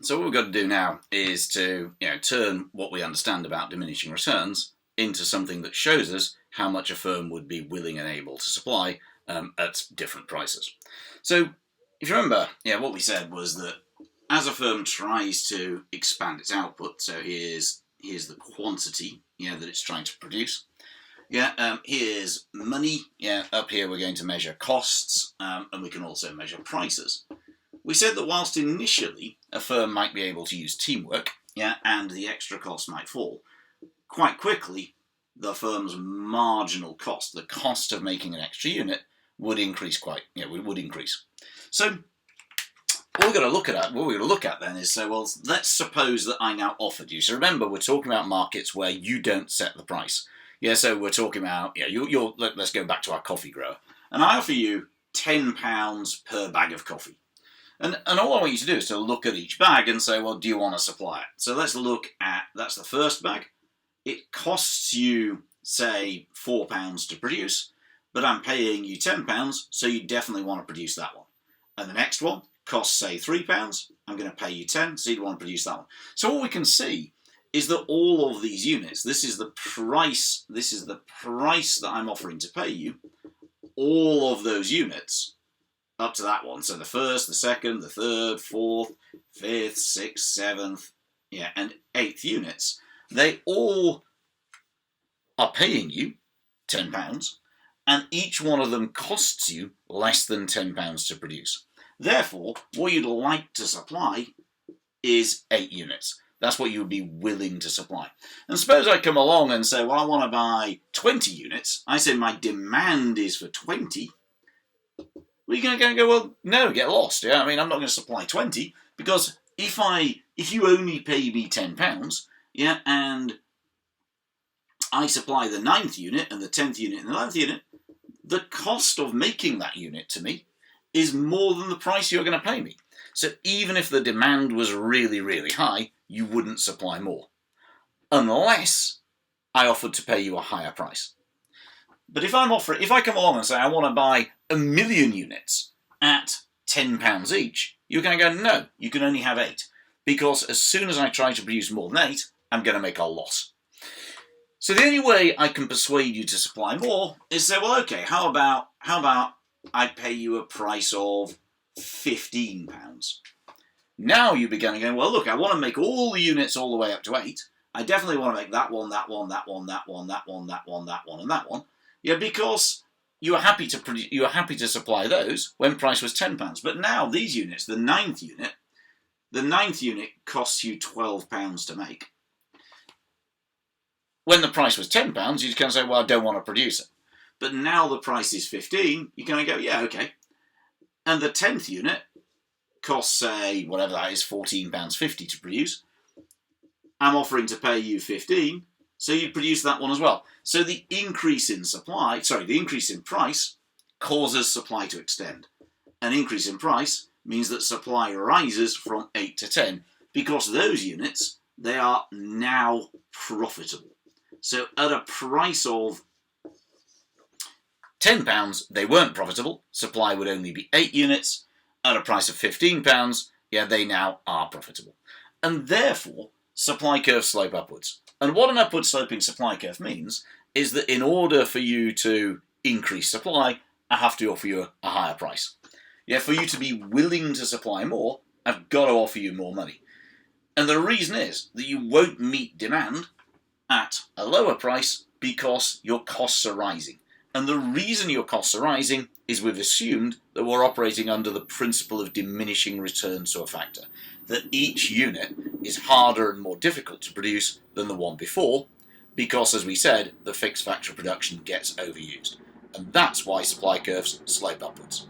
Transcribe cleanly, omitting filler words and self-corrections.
So what we've got to do now is to turn what we understand about diminishing returns into something that shows us how much a firm would be willing and able to supply at different prices. So if you remember, what we said was that as a firm tries to expand its output, so here's the quantity that it's trying to produce. Here's money. Up here we're going to measure costs, and we can also measure prices. We said that whilst initially a firm might be able to use teamwork, and the extra cost might fall, quite quickly the firm's marginal cost, the cost of making an extra unit, would increase would increase. So what we're going to look at then is, let's suppose that I now offered you. So remember, we're talking about markets where you don't set the price. So we're talking about, let's go back to our coffee grower. And I offer you £10 per bag of coffee. And all I want you to do is to look at each bag and say, well, do you want to supply it? So let's look at, that's the first bag. It costs you, say, £4 to produce, but I'm paying you £10, so you definitely want to produce that one. And the next one costs, say, £3. I'm going to pay you 10, so you'd want to produce that one. So all we can see is that all of these units, this is the price that I'm offering to pay you, all of those units up to that one. So the first, the second, the third, fourth, fifth, sixth, seventh, and eighth units, they all are paying you £10, and each one of them costs you less than £10 to produce. Therefore, what you'd like to supply is 8 units. That's what you would be willing to supply. And suppose I come along and say, well, I want to buy 20 units. I say my demand is for 20. Well, you're going to go, well, no, get lost. I'm not going to supply 20, because if you only pay me £10, and I supply the 9th unit and the 10th unit and the 11th unit, the cost of making that unit to me is more than the price you're going to pay me. So even if the demand was really, really high, you wouldn't supply more, unless I offered to pay you a higher price. But if I come along and say I want to buy 1 million units at £10 each, you're going to go, no, you can only have 8, because as soon as I try to produce more than 8, I'm going to make a loss. So the only way I can persuade you to supply more is say, well, okay, how about I pay you a price of £15? Now you begin again, well, look, I want to make all the units all the way up to 8. I definitely want to make that one, that one, that one, that one, that one, that one, that one, and that one. Because you were happy to supply those when price was £10. But now these units, the 9th unit costs you £12 to make. When the price was £10, you can say, well, I don't want to produce it. But now the price is 15, you're going to go, yeah, okay. And the 10th unit costs, say, whatever that is, £14.50 to produce. I'm offering to pay you 15, so you produce that one as well. So the increase in price causes supply to extend. An increase in price means that supply rises from 8 to 10, because those units, they are now profitable. So at a price of £10, they weren't profitable. Supply would only be 8 units. At a price of £15, they now are profitable. And therefore, supply curves slope upwards. And what an upward sloping supply curve means is that in order for you to increase supply, I have to offer you a higher price. For you to be willing to supply more, I've got to offer you more money. And the reason is that you won't meet demand at a lower price because your costs are rising. And the reason your costs are rising is we've assumed that we're operating under the principle of diminishing returns to a factor, that each unit is harder and more difficult to produce than the one before, because, as we said, the fixed factor of production gets overused. And that's why supply curves slope upwards.